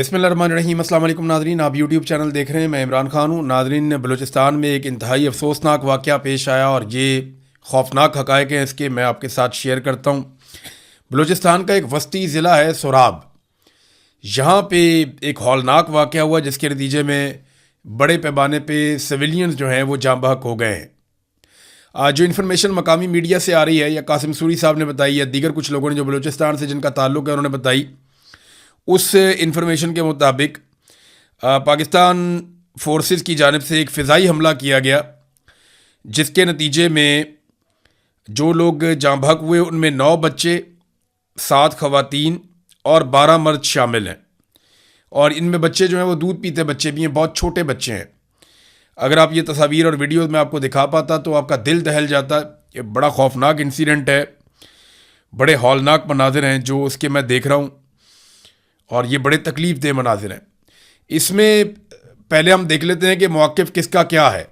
बिस्मिल्लाहिर्रहमानिर्रहीम। अस्सलाम वालेकुम नाज़रीन, आप यूट्यूब चैनल देख रहे हैं। मैं इमरान खान हूँ। नाज़रीन, बलूचिस्तान में एक इंतहाई अफसोसनाक वाक़या पेश आया और ये खौफनाक हक़ाइक़ हैं इसके मैं आपके साथ शेयर करता हूँ। बलूचिस्तान का एक वस्ती ज़िला है सोराब। यहाँ पे एक हौलनाक वाक़या हुआ जिसके नतीजे में बड़े पैमाने पे सिविलियंस जो हैं वो जाँ बहक हो गए हैं। आज जो इन्फॉर्मेशन मकामी मीडिया से आ रही है या कासिम सूरी साहब ने बताई या दीगर कुछ लोगों ने जो बलूचिस्तान से जिनका ताल्लुक़ है उन्होंने बताई, उस इंफॉर्मेशन के मुताबिक पाकिस्तान फोर्सेस की जानिब से एक फ़िज़ाई हमला किया गया जिसके नतीजे में जो लोग जाँ बहक हुए उनमें 9 बच्चे, 7 ख़वातीन और 12 मर्द शामिल हैं। और इनमें बच्चे जो हैं वो दूध पीते बच्चे भी हैं, बहुत छोटे बच्चे हैं। अगर आप ये तस्वीर और वीडियोज़ में आपको दिखा पाता तो आपका दिल दहल जाता। ये बड़ा खौफनाक इंसिडेंट है, बड़े हौलनाक मनाजिर हैं जो उसके मैं देख रहा हूँ और ये बड़े तकलीफ़ देह मनाजिर हैं। इसमें पहले हम देख लेते हैं कि मौक़िफ़ किसका क्या है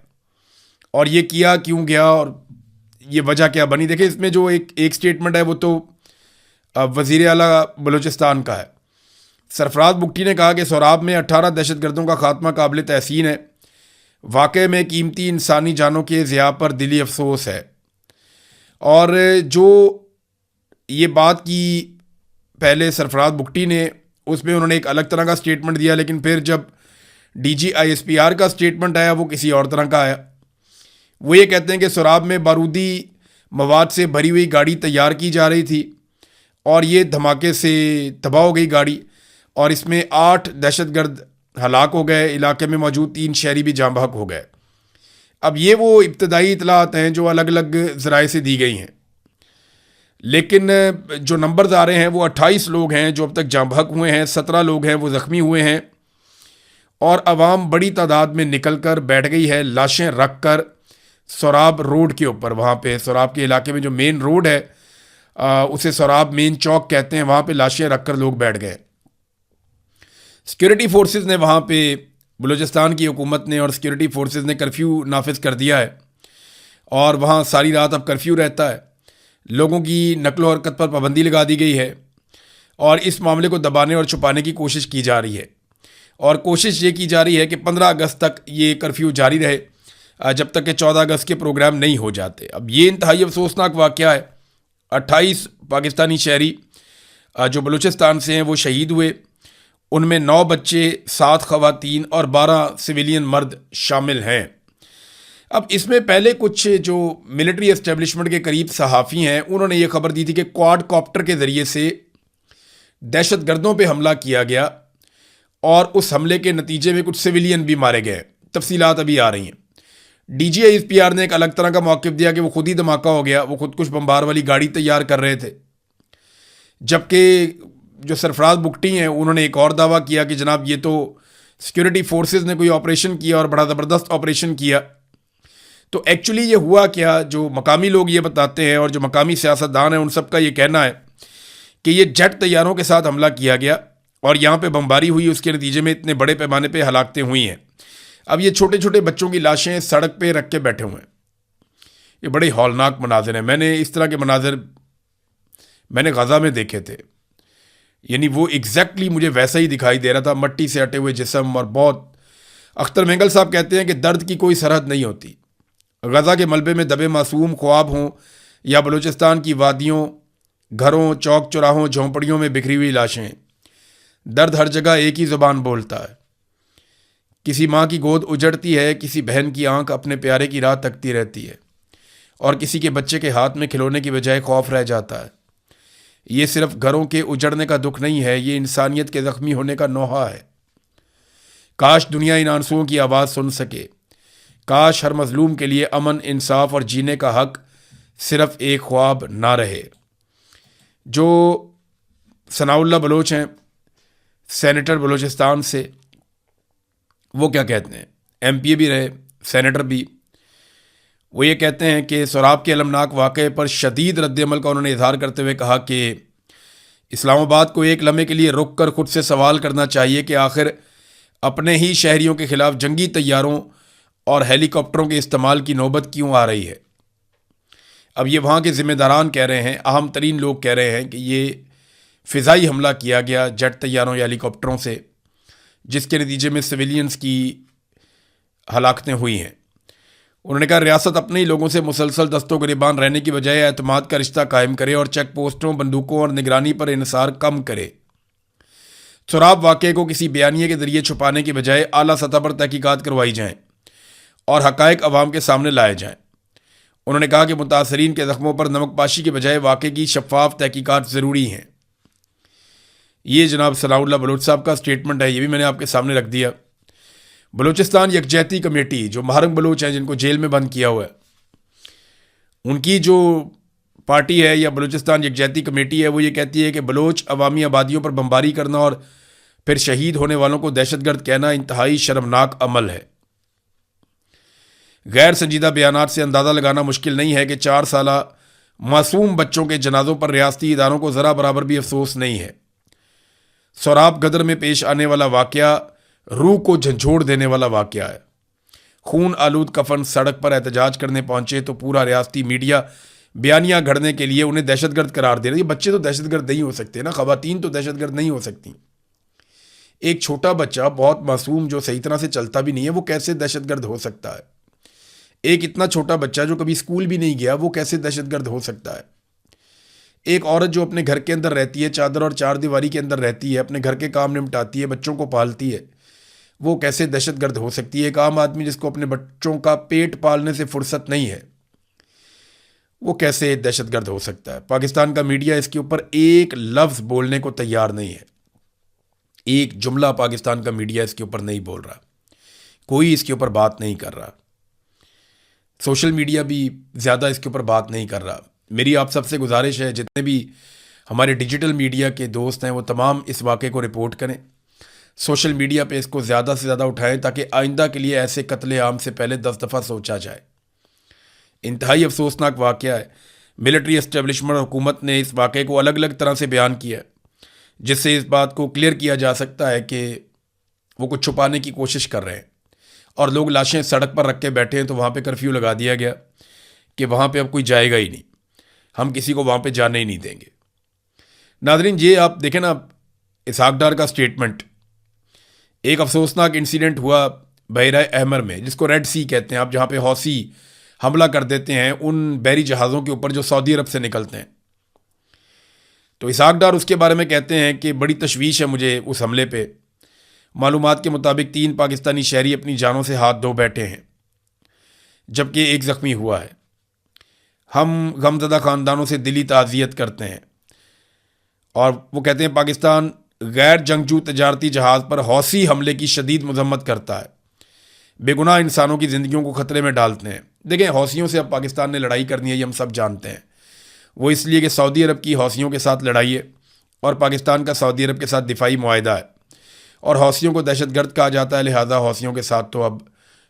और ये किया क्यों गया और ये वजह क्या बनी। देखिए, इसमें जो एक स्टेटमेंट है वो तो वज़ीर आला बलूचिस्तान का है। सरफराज बुगटी ने कहा कि सोराब में 18 दहशतगर्दों का खात्मा काबिल तहसीन है। वाक़े में कीमती इंसानी जानों के ज़िया पर दिली अफसोस है। और जो ये बात की पहले सरफराज बुगटी ने, उसमें उन्होंने एक अलग तरह का स्टेटमेंट दिया, लेकिन फिर जब DG ISPR का स्टेटमेंट आया वो किसी और तरह का आया। वो ये कहते हैं कि सोराब में बारूदी मवाद से भरी हुई गाड़ी तैयार की जा रही थी और ये धमाके से तबाह हो गई गाड़ी और इसमें 8 दहशतगर्द हलाक हो गए। इलाके में मौजूद 3 शहरी भी जाँ बहक हो गए। अब ये वो इब्तदाई इतलात हैं जो अलग अलग ज़राए से दी गई हैं, लेकिन जो नंबर्स आ रहे हैं वो 28 लोग हैं जो अब तक जाँ बहक हुए हैं, 17 लोग हैं वो ज़ख्मी हुए हैं और आवाम बड़ी तादाद में निकल कर बैठ गई है लाशें रख कर सोराब रोड के ऊपर। वहाँ पे सोराब के इलाके में जो मेन रोड है उसे सोराब मेन चौक कहते हैं, वहाँ पे लाशें रख कर लोग बैठ गए। सिक्योरिटी फोर्सेस ने वहाँ पे, बलूचिस्तान की हुकूमत ने और सिक्योरिटी फोर्सेस ने कर्फ्यू नाफिज कर दिया है और वहाँ सारी रात अब कर्फ्यू रहता है। लोगों की नकलो हरकत पर पाबंदी लगा दी गई है और इस मामले को दबाने और छुपाने की कोशिश की जा रही है। और कोशिश ये की जा रही है कि 15 अगस्त तक ये कर्फ्यू जारी रहे, जब तक कि 14 अगस्त के प्रोग्राम नहीं हो जाते। अब ये इंतहाई अफसोसनाक वाक़या है। 28 पाकिस्तानी शहरी जो बलूचिस्तान से हैं वो शहीद हुए। उनमें 9 बच्चे, 7 ख़वातीन और 12 सिविलियन मर्द शामिल हैं। अब इसमें पहले कुछ जो मिलिट्री एस्टेब्लिशमेंट के करीब सहाफ़ी हैं उन्होंने ये खबर दी थी कि क्वाड कॉप्टर के ज़रिए से दहशतगर्दों पे हमला किया गया और उस हमले के नतीजे में कुछ सिविलियन भी मारे गए। तफसीलात अभी आ रही हैं। DG ISPR ने एक अलग तरह का मौक़िफ़ दिया कि वो खुद ही धमाका हो गया, वो खुद कुछ बम्बार वाली गाड़ी तैयार कर रहे थे। जबकि जो सरफराज बुगटी हैं उन्होंने एक और दावा किया कि जनाब ये तो सिक्योरिटी फोर्सेस ने कोई ऑपरेशन किया और बड़ा ज़बरदस्त ऑपरेशन किया। तो एक्चुअली ये हुआ क्या, जो मकामी लोग ये बताते हैं और जो मकामी सियासतदान हैं उन सब का ये कहना है कि ये जेट तैयारों के साथ हमला किया गया और यहाँ पे बमबारी हुई, उसके नतीजे में इतने बड़े पैमाने पे हलाकतें हुई हैं। अब ये छोटे छोटे बच्चों की लाशें सड़क पे रख के बैठे हुए हैं। ये बड़े हौलनाक मनाजिर हैं। मैंने इस तरह के मनाजिर मैंने गज़ा में देखे थे, यानी वो एग्जैक्टली मुझे वैसा ही दिखाई दे रहा था, मट्टी से हटे हुए जिस्म और बहुत। अख्तर मेंगल साहब कहते हैं कि दर्द की कोई सरहद नहीं होती। गज़ा के मलबे में दबे मासूम ख्वाब हों या बलूचिस्तान की वादियों, घरों, चौक चौराहों, झोंपड़ियों में बिखरी हुई लाशें, दर्द हर जगह एक ही ज़ुबान बोलता है। किसी माँ की गोद उजड़ती है, किसी बहन की आंख अपने प्यारे की राह तकती रहती है और किसी के बच्चे के हाथ में खिलौने की बजाय खौफ रह जाता है। ये सिर्फ घरों के उजड़ने का दुख नहीं है, ये इंसानियत के ज़ख्मी होने का नोहा है। काश दुनिया इन आंसुओं की आवाज़ सुन सके। काश हर मजलूम के लिए अमन, इंसाफ और जीने का हक सिर्फ एक ख्वाब ना रहे। जो सनाउल्लाह बलोच हैं, सेनेटर बलूचिस्तान से, वो क्या कहते हैं, MPA भी रहे, सेनेटर भी। वो ये कहते हैं कि सोराब के अलमनाक वाक़े पर शदीद रद्दअमल का उन्होंने इजहार करते हुए कहा कि इस्लामाबाद को एक लम्हे के लिए रुक कर ख़ुद से सवाल करना चाहिए कि आखिर अपने ही शहरियों के ख़िलाफ़ जंगी तैयारों और हेलीकॉप्टरों के इस्तेमाल की नौबत क्यों आ रही है। अब ये वहाँ के ज़िम्मेदारान कह रहे हैं, अहम तरीन लोग कह रहे हैं कि ये फ़िज़ाई हमला किया गया जेट तैयारों या हेलीकॉप्टरों से जिसके नतीजे में सिविलियंस की हलाकतें हुई हैं। उन्होंने कहा रियासत अपने ही लोगों से मुसलसल दस्तों गिरबान रहने की बजाय एतमाद का रिश्ता कायम करे और चेक पोस्टों, बंदूकों और निगरानी पर इन्हिसार कम करे। सोराब वाक़े को किसी बयानिए के जरिए छुपाने की बजाय आला सतह पर तहकीकात करवाई जाएँ और हक़ाइक़ अवाम के सामने लाए जाएँ। उन्होंने कहा कि मुतासरीन के ज़ख्मों पर नमकपाशी के बजाय वाक़े की शफाफ तहकीकात ज़रूरी हैं। ये जनाब सनाउल्लाह बलोच साहब का स्टेटमेंट है, ये भी मैंने आपके सामने रख दिया। बलूचिस्तान यकजहती कमेटी, जो महारंग बलोच हैं जिनको जेल में बंद किया हुआ है, उनकी जो पार्टी है या बलूचिस्तान यकजहती कमेटी है, वो ये कहती है कि बलोच अवामी आबादियों पर बमबारी करना और फिर शहीद होने वालों को दहशतगर्द कहना इंतहाई शर्मनाक अमल है। गैर संजीदा बयानात से अंदाज़ा लगाना मुश्किल नहीं है कि 4 साला मासूम बच्चों के जनाजों पर रियासती इदारों को ज़रा बराबर भी अफसोस नहीं है। सोराब गदर में पेश आने वाला वाक़या रूह को झंझोड़ देने वाला वाक़या है। खून आलूद कफन सड़क पर एहतजाज करने पहुंचे तो पूरा रियासती मीडिया बयानियाँ घड़ने के लिए उन्हें दहशतगर्द करार दे रही है। बच्चे तो दहशतगर्द नहीं हो सकते ना, ख़वातीन तो दहशतगर्द नहीं हो सकती। एक छोटा बच्चा बहुत मासूम जो सही तरह से चलता भी नहीं है, वो कैसे दहशतगर्द हो सकता है? एक इतना छोटा बच्चा जो कभी स्कूल भी नहीं गया, वो कैसे दहशतगर्द हो सकता है? एक औरत जो अपने घर के अंदर रहती है, चादर और चार दीवारी के अंदर रहती है, अपने घर के काम निपटाती है, बच्चों को पालती है, वो कैसे दहशतगर्द हो सकती है? एक आम आदमी जिसको अपने बच्चों का पेट पालने से फुर्सत नहीं है, वो कैसे दहशतगर्द हो सकता है? पाकिस्तान का मीडिया इसके ऊपर एक लफ्ज़ बोलने को तैयार नहीं है। एक जुमला पाकिस्तान का मीडिया इसके ऊपर नहीं बोल रहा, कोई इसके ऊपर बात नहीं कर रहा। सोशल मीडिया भी ज़्यादा इसके ऊपर बात नहीं कर रहा। मेरी आप सबसे गुजारिश है, जितने भी हमारे डिजिटल मीडिया के दोस्त हैं वो तमाम इस वाक़े को रिपोर्ट करें, सोशल मीडिया पे इसको ज़्यादा से ज़्यादा उठाएं ताकि आइंदा के लिए ऐसे कत्ले आम से पहले 10 दफ़ा सोचा जाए। इंतहाई अफसोसनाक वाक़या है। मिलिट्री एस्टेब्लिशमेंट और हुकूमत ने इस वाक़े को अलग अलग तरह से बयान किया, जिससे इस बात को क्लियर किया जा सकता है कि वो कुछ छुपाने की कोशिश कर रहे हैं और लोग लाशें सड़क पर रख के बैठे हैं। तो वहाँ पे कर्फ्यू लगा दिया गया कि वहाँ पे अब कोई जाएगा ही नहीं, हम किसी को वहाँ पे जाने ही नहीं देंगे। नाज़रीन, ये आप देखें ना, इसहाक डार का स्टेटमेंट। एक अफसोसनाक इंसिडेंट हुआ बहरा अहमर में, जिसको रेड सी कहते हैं आप, जहाँ पे हौसी हमला कर देते हैं उन बहरी जहाज़ों के ऊपर जो सऊदी अरब से निकलते हैं। तो इसहाक डार उसके बारे में कहते हैं कि बड़ी तशवीश है मुझे उस हमले पे। मालूमात के मुताबिक 3 पाकिस्तानी शहरी अपनी जानों से हाथ धो बैठे हैं, जबकि एक ज़ख्मी हुआ है। हम गमज़दा ख़ानदानों से दिली ताज़ियत करते हैं। और वो कहते हैं पाकिस्तान गैर जंगजू तजारती जहाज़ पर हौसी हमले की शदीद मजम्मत करता है, बेगुनाह इंसानों की ज़िंदगियों को ख़तरे में डालते हैं। देखें, हौसियों से अब पाकिस्तान ने लड़ाई करनी है, ये हम सब जानते हैं। वो इसलिए कि सऊदी अरब की हौसियों के साथ लड़ाई है और पाकिस्तान का सऊदी अरब के साथ दिफाई मुआहदा है, और हौसियों को दहशतगर्द कहा जाता है। लिहाजा हौसियों के साथ तो अब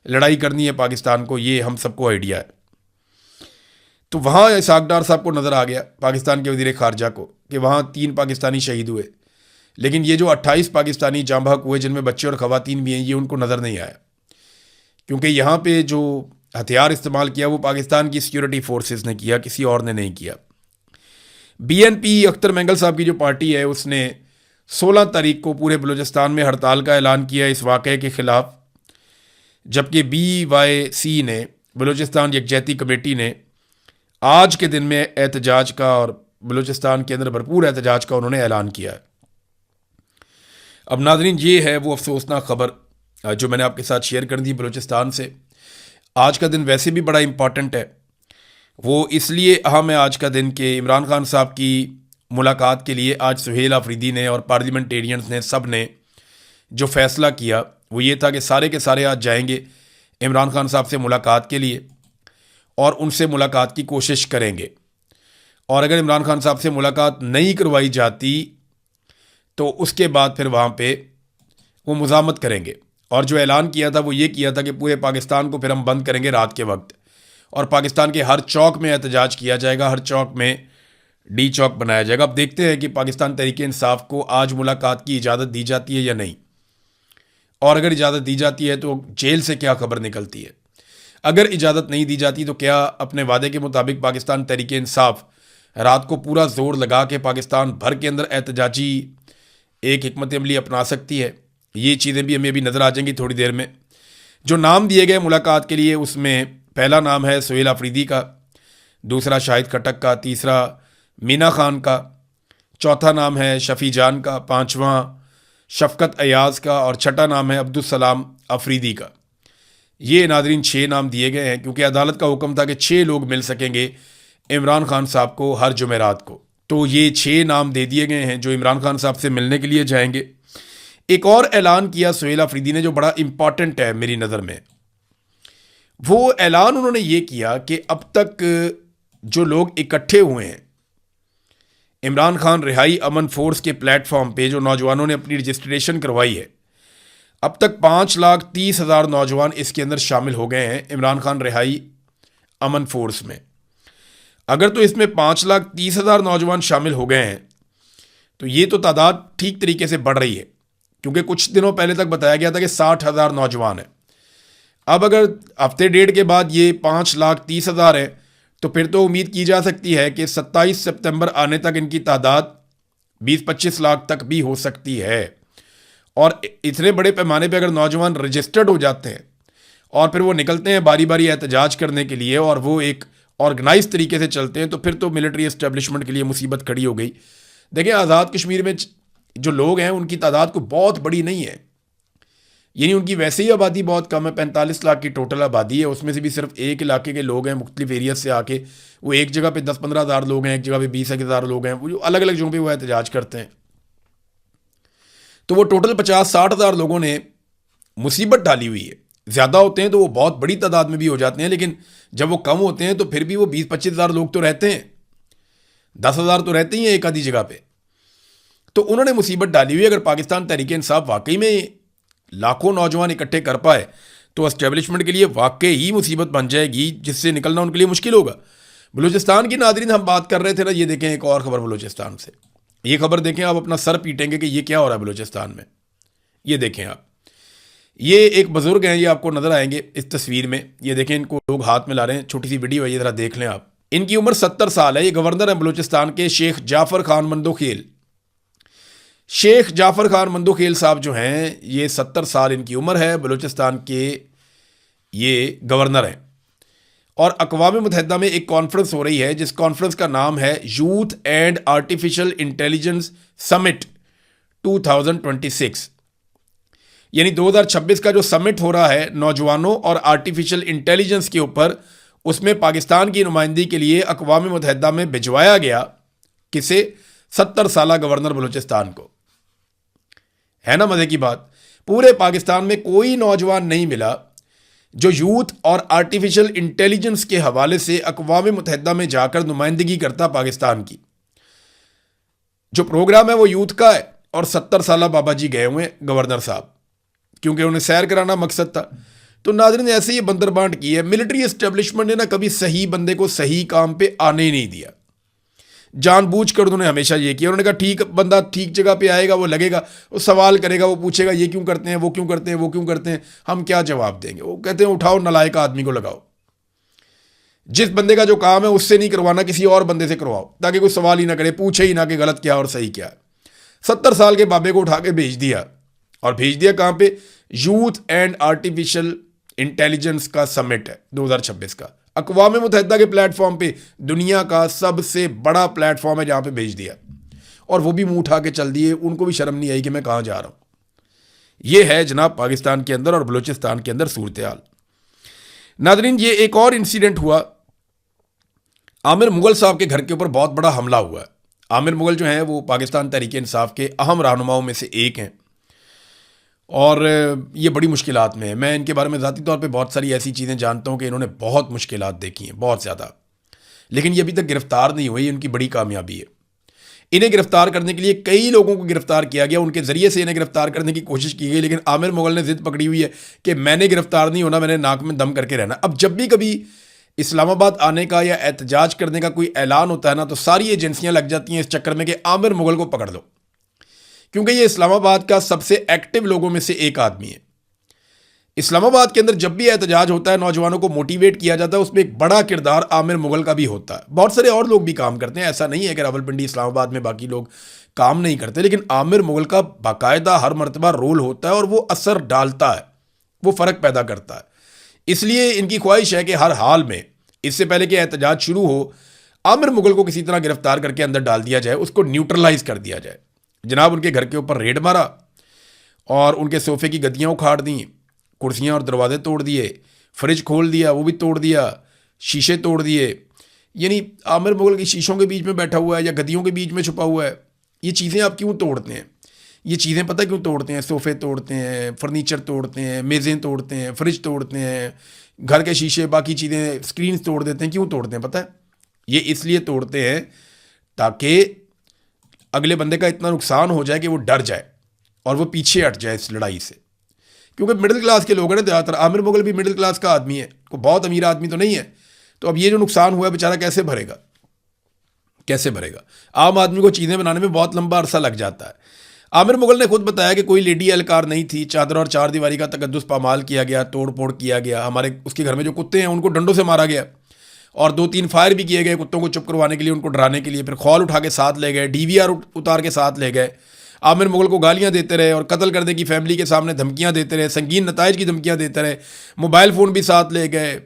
लड़ाई करनी है पाकिस्तान को, ये हम सबको आइडिया है। तो वहाँ इसहाक डार साहब को नज़र आ गया, पाकिस्तान के वज़ीर ख़ारजा को, कि वहाँ 3 पाकिस्तानी शहीद हुए, लेकिन ये जो 28 पाकिस्तानी जाँ बहक हुए जिनमें बच्चे और ख़वातीन भी हैं, ये उनको नज़र नहीं आया, क्योंकि यहाँ पे जो हथियार इस्तेमाल किया वो पाकिस्तान की सिक्योरिटी फोर्सेस ने किया, किसी और ने नहीं किया। BNP अख्तर मैंगल साहब की जो पार्टी है, उसने 16 तारीख को पूरे बलूचिस्तान में हड़ताल का ऐलान किया इस वाक़े के ख़िलाफ़, जबकि BYC ने, बलूचिस्तान यकजहती कमेटी ने, आज के दिन में एहतजाज का और बलूचिस्तान के अंदर भरपूर एहतजाज का उन्होंने ऐलान किया है। अब नाज़रीन, ये है वो अफसोसनाक ख़बर जो मैंने आपके साथ शेयर कर दी बलूचिस्तान से। आज का दिन वैसे भी बड़ा इम्पॉर्टेंट है, वो इसलिए अहम है आज का दिन कि इमरान खान साहब की मुलाकात के लिए आज सुहेल आफरीदी ने और पार्लियामेंटेरियंस ने, सब ने जो फ़ैसला किया वो ये था कि सारे के सारे आज जाएंगे इमरान खान साहब से मुलाकात के लिए और उनसे मुलाकात की कोशिश करेंगे। और अगर इमरान खान साहब से मुलाकात नहीं करवाई जाती तो उसके बाद फिर वहाँ पे वो मुज़ामत करेंगे। और जो ऐलान किया था वो ये किया था कि पूरे पाकिस्तान को फिर हम बंद करेंगे रात के वक्त, और पाकिस्तान के हर चौक में एहतजाज किया जाएगा, हर चौक में D चौक बनाया जाएगा। अब देखते हैं कि पाकिस्तान तहरीक इंसाफ को आज मुलाकात की इजाज़त दी जाती है या नहीं, और अगर इजाज़त दी जाती है तो जेल से क्या खबर निकलती है। अगर इजाज़त नहीं दी जाती तो क्या अपने वादे के मुताबिक पाकिस्तान तहरीक इंसाफ रात को पूरा जोर लगा के पाकिस्तान भर के अंदर एहतजाजी एक हिकमत अमली अपना सकती है, ये चीज़ें भी हमें अभी नज़र आ जाएंगी थोड़ी देर में। जो नाम दिए गए मुलाकात के लिए, उसमें पहला नाम है सुहेल अफरीदी का, दूसरा शाहिद खटक का, तीसरा मीना खान का, चौथा नाम है शफ़ी जान का, पांचवा शफ़कत अयाज़ का और छठा नाम है अब्दुल सलाम अफरीदी का। ये नाज़रीन 6 नाम दिए गए हैं, क्योंकि अदालत का हुक्म था कि 6 लोग मिल सकेंगे इमरान खान साहब को हर जुमेरात को। तो ये 6 नाम दे दिए गए हैं जो इमरान खान साहब से मिलने के लिए जाएंगे। एक और ऐलान किया सुहेल अफरीदी ने जो बड़ा इंपॉर्टेंट है मेरी नज़र में। वो ऐलान उन्होंने ये किया कि अब तक जो लोग इकट्ठे हुए हैं इमरान खान रिहाई अमन फोर्स के प्लेटफॉर्म पे, जो नौजवानों ने अपनी रजिस्ट्रेशन करवाई है, अब तक 5,30,000 नौजवान इसके अंदर शामिल हो गए हैं इमरान खान रिहाई अमन फोर्स में। अगर तो इसमें 5,30,000 नौजवान शामिल हो गए हैं तो ये तो तादाद ठीक तरीके से बढ़ रही है, क्योंकि कुछ दिनों पहले तक बताया गया था कि 60,000 नौजवान हैं। अब अगर हफ्ते डेढ़ के बाद ये 5,30,000 है तो फिर तो उम्मीद की जा सकती है कि 27 सितंबर आने तक इनकी तादाद 20-25 लाख तक भी हो सकती है। और इतने बड़े पैमाने पे अगर नौजवान रजिस्टर्ड हो जाते हैं और फिर वो निकलते हैं बारी बारी एहतजाज करने के लिए और वो एक ऑर्गेनाइज तरीके से चलते हैं, तो फिर तो मिलिट्री एस्टेब्लिशमेंट के लिए मुसीबत खड़ी हो गई। देखिए, आज़ाद कश्मीर में जो लोग हैं उनकी तादाद को बहुत बड़ी नहीं है, यानी उनकी वैसे ही आबादी बहुत कम है। 45 लाख की टोटल आबादी है, उसमें से भी सिर्फ एक इलाके के लोग हैं मुख्तलिफ एरिया से आके। वो एक जगह पे 10-15 हज़ार लोग हैं, एक जगह पे 20,000 लोग हैं, वो जो अलग अलग जगहों पे वो एहतजाज करते हैं। तो वो टोटल 50-60 हज़ार लोगों ने मुसीबत डाली हुई है। ज़्यादा होते हैं तो वो बहुत बड़ी तादाद में भी हो जाते हैं, लेकिन जब वो कम होते हैं तो फिर भी वो 20-25 हज़ार लोग तो रहते हैं, 10 हज़ार तो रहते ही हैं एक आधी जगह पे। तो उन्होंने मुसीबत डाली हुई है। अगर पाकिस्तान तहरीक इंसाफ वाकई में लाखों नौजवान इकट्ठे कर पाए तो एस्टेब्लिशमेंट के लिए वाकई ही मुसीबत बन जाएगी, जिससे निकलना उनके लिए मुश्किल होगा। बलूचिस्तान की नादरीन हम बात कर रहे थे ना, ये देखें एक और खबर बलूचिस्तान से। ये खबर देखें, आप अपना सर पीटेंगे कि ये क्या हो रहा है बलूचिस्तान में। ये देखें आप, ये एक बुजुर्ग हैं, ये आपको नजर आएंगे इस तस्वीर में। ये देखें, इनको लोग हाथ में ला रहे हैं, छोटी सी वीडियो है, ये जरा देख लें आप। इनकी उम्र 70 साल है। ये गवर्नर है बलूचिस्तान के, शेख जाफर खान मंदोखेल। शेख जाफर खान मंदोखेल साहब जो हैं, ये 70 साल इनकी उम्र है, बलूचिस्तान के ये गवर्नर हैं। और अक़वाम मुत्तहिदा में एक कॉन्फ्रेंस हो रही है, जिस कॉन्फ्रेंस का नाम है youth and artificial intelligence summit 2026। यानी 2026 का जो समिट हो रहा है नौजवानों और आर्टिफिशियल इंटेलिजेंस के ऊपर, उसमें पाकिस्तान की नुमाइंदगी के लिए अक़वाम मुत्तहिदा में भिजवाया गया किसे? 70 साला गवर्नर बलूचिस्तान को। है ना मजे की बात। पूरे पाकिस्तान में कोई नौजवान नहीं मिला जो यूथ और आर्टिफिशियल इंटेलिजेंस के हवाले से अक़वाम मुत्तहिदा में जाकर नुमाइंदगी करता पाकिस्तान की। जो प्रोग्राम है वो यूथ का है और 70 साला बाबा जी गए हुए गवर्नर साहब, क्योंकि उन्हें सैर कराना मकसद था। तो नाज़रीन ने ऐसे ही बंदर बांट की है। मिलिट्री एस्टेब्लिशमेंट ने ना कभी सही बंदे को सही काम पे आने ही नहीं दिया। जानबूझकर उन्होंने हमेशा ये किया। उन्होंने कहा ठीक बंदा ठीक जगह पे आएगा, वो लगेगा, वो सवाल करेगा, वो पूछेगा ये क्यों करते हैं, वो क्यों करते हैं, वो क्यों करते हैं, हम क्या जवाब देंगे। वो कहते हैं उठाओ नालायक आदमी को लगाओ। जिस बंदे का जो काम है उससे नहीं करवाना, किसी और बंदे से करवाओ, ताकि कोई सवाल ही ना करे, पूछे ही ना कि गलत क्या और सही क्या है। 70 साल के बाबे को उठा के भेज दिया, और भेज दिया कहाँ पे? यूथ एंड आर्टिफिशियल इंटेलिजेंस का समिट है 2026 का, अक़वाम मुत्तहिदा के प्लेटफॉर्म पे, दुनिया का सबसे बड़ा प्लेटफॉर्म है, जहाँ पे भेज दिया। और वो भी मुंह उठा के चल दिए, उनको भी शर्म नहीं आई कि मैं कहाँ जा रहा हूँ। ये है जनाब पाकिस्तान के अंदर और बलूचिस्तान के अंदर सूरत हाल। नाज़रीन, ये एक और इंसिडेंट हुआ। आमिर मुगल साहब के घर के ऊपर बहुत बड़ा हमला हुआ है। आमिर मुगल जो हैं वो पाकिस्तान तहरीक इंसाफ के अहम रहनुमाओं में से एक हैं, और ये बड़ी मुश्किलात में है। मैं इनके बारे में ज़ाती तौर पे बहुत सारी ऐसी चीज़ें जानता हूँ कि इन्होंने बहुत मुश्किलात देखी हैं, बहुत ज़्यादा, लेकिन ये अभी तक गिरफ़्तार नहीं हुई। उनकी बड़ी कामयाबी है। इन्हें गिरफ़्तार करने के लिए कई लोगों को गिरफ़्तार किया गया, उनके ज़रिए से इन्हें गिरफ़्तार करने की कोशिश की गई, लेकिन आमिर मुगल ने ज़िद पकड़ी हुई है कि मैंने गिरफ़्तार नहीं होना, मैंने नाक में दम करके रहना। अब जब भी कभी इस्लामाबाद आने का या एहतजाज करने का कोई ऐलान होता है ना, तो सारी एजेंसियाँ लग जाती हैं इस चक्कर में कि आमिर मुगल को पकड़ लो, क्योंकि ये इस्लामाबाद का सबसे एक्टिव लोगों में से एक आदमी है। इस्लामाबाद के अंदर जब भी एहतजाज होता है, नौजवानों को मोटिवेट किया जाता है, उसमें एक बड़ा किरदार आमिर मुगल का भी होता है। बहुत सारे और लोग भी काम करते हैं, ऐसा नहीं है कि रावलपिंडी इस्लामाबाद में बाकी लोग काम नहीं करते, लेकिन आमिर मुगल का बाकायदा हर मर्तबा रोल होता है और वो असर डालता है, वो फ़र्क पैदा करता है। इसलिए इनकी ख्वाहिश है कि हर हाल में, इससे पहले कि एहतजाज शुरू हो, आमिर मुगल को किसी तरह गिरफ्तार करके अंदर डाल दिया जाए, उसको न्यूट्रलाइज कर दिया जाए। जनाब उनके घर के ऊपर रेड मारा और उनके सोफे की गद्दियाँ उखाड़ दी, कुर्सियाँ और दरवाजे तोड़ दिए, फ्रिज खोल दिया, वो भी तोड़ दिया, शीशे तोड़ दिए। यानी आमिर मुगल की शीशों के बीच में बैठा हुआ है या गद्दियों के बीच में छुपा हुआ है। ये चीज़ें आप क्यों तोड़ते हैं? ये चीज़ें पता क्यों तोड़ते हैं? सोफ़े तोड़ते हैं, फर्नीचर तोड़ते हैं, मेज़ें तोड़ते हैं, फ्रिज तोड़ते हैं, घर के शीशे, बाकी चीज़ें, स्क्रीन तोड़ देते हैं। क्यों तोड़ते हैं पता है? ये इसलिए तोड़ते हैं ताकि अगले बंदे का इतना नुकसान हो जाए कि वो डर जाए और वो पीछे हट जाए इस लड़ाई से। क्योंकि मिडिल क्लास के लोग हैं ना ज़्यादातर। आमिर मुगल भी मिडिल क्लास का आदमी है, कोई बहुत अमीर आदमी तो नहीं है। तो अब ये जो नुकसान हुआ है बेचारा कैसे भरेगा, कैसे भरेगा? आम आदमी को चीज़ें बनाने में बहुत लंबा अरसा लग जाता है। आमिर मुगल ने खुद बताया कि कोई लेडी एहलकार नहीं थी, चादर और चार दीवारी का तकद्दुस पामाल किया गया, तोड़ फोड़ किया गया। हमारे उसके घर में जो कुत्ते हैं उनको डंडों से मारा गया और 2-3 फायर भी किए गए कुत्तों को चुप करवाने के लिए, उनको डराने के लिए। फिर खौल उठा के साथ ले गए, DVR उतार के साथ ले गए। आमिर मुगल को गालियां देते रहे और कत्ल करने की फैमिली के सामने धमकियां देते रहे, संगीन नताइज की धमकियां देते रहे। मोबाइल फ़ोन भी साथ ले गए,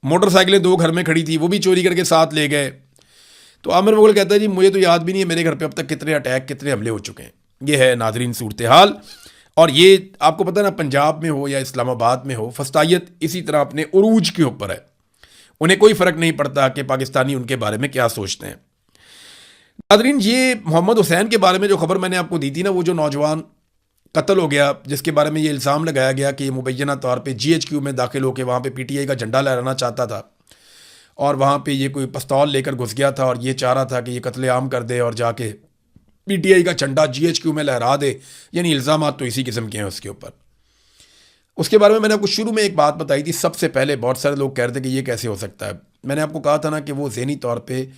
मोटरसाइकिलें 2 घर में खड़ी थी वो भी चोरी करके साथ ले गए। तो आमिर मुगल कहता है जी मुझे तो याद भी नहीं है मेरे घर पे अब तक कितने अटैक, कितने हमले हो चुके हैं। ये है नाजरीन सूरत हाल। और ये आपको पता है ना, पंजाब में हो या इस्लामाबाद में हो, फस्तायत इसी तरह अपने उरूज के ऊपर है। उन्हें कोई फ़र्क नहीं पड़ता कि पाकिस्तानी उनके बारे में क्या सोचते हैं। नाजरीन, ये मोहम्मद हुसैन के बारे में जो खबर मैंने आपको दी थी ना, वो जो नौजवान कत्ल हो गया, जिसके बारे में ये इल्ज़ाम लगाया गया कि ये मुबैना तौर पे GHQ में दाखिल होकर वहाँ पे PTI का झंडा लहराना चाहता था और वहाँ पे ये कोई पिस्तौल लेकर घुस गया था और ये चाह रहा था कि ये कत्लेआम कर दे और जाके PTI का झंडा GHQ में लहरा दे। यानी इल्ज़ाम तो इसी किस्म के हैं उसके ऊपर। उसके बारे में मैंने आपको शुरू में एक बात बताई थी। सबसे पहले बहुत सारे लोग कह रहे थे कि ये कैसे हो सकता है। मैंने आपको कहा था ना कि वो ज़हनी तौर पे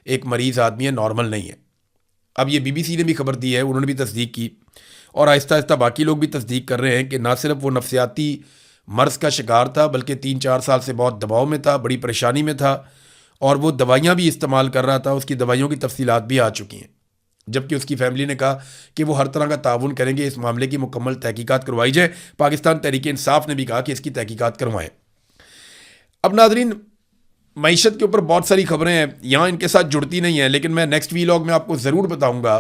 एक मरीज़ आदमी है, नॉर्मल नहीं है। अब ये BBC ने भी खबर दी है, उन्होंने भी तस्दीक की और आहिस्ता आहिस्ता बाकी लोग भी तस्दीक कर रहे हैं कि ना सिर्फ वो नफसियाती मर्ज़ का शिकार था, बल्कि 3-4 साल से बहुत दबाव में था, बड़ी परेशानी में था और वो दवाइयाँ भी इस्तेमाल कर रहा था। उसकी दवाइयों की तफसीलात भी आ चुकी हैं, जबकि उसकी फैमिली ने कहा कि वो हर तरह का ताउन करेंगे, इस मामले की मुकम्मल तहकीकात करवाई जाए। पाकिस्तान तहरीक इंसाफ ने भी कहा कि इसकी तहकीकात करवाएं। अब नाजरीन, मईशत के ऊपर बहुत सारी खबरें हैं, यहाँ इनके साथ जुड़ती नहीं हैं, लेकिन मैं नेक्स्ट वीलॉग में आपको ज़रूर बताऊँगा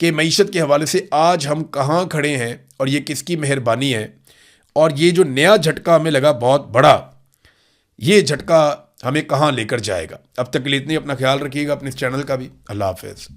कि मईशत के हवाले से आज हम कहाँ खड़े हैं और ये किसकी मेहरबानी है। और ये जो नया झटका हमें लगा बहुत बड़ा, ये झटका हमें कहाँ लेकर जाएगा। अब तक के लिए इतनी, अपना ख्याल रखिएगा, अपने इस चैनल का भी। अल्लाह हाफ़िज़।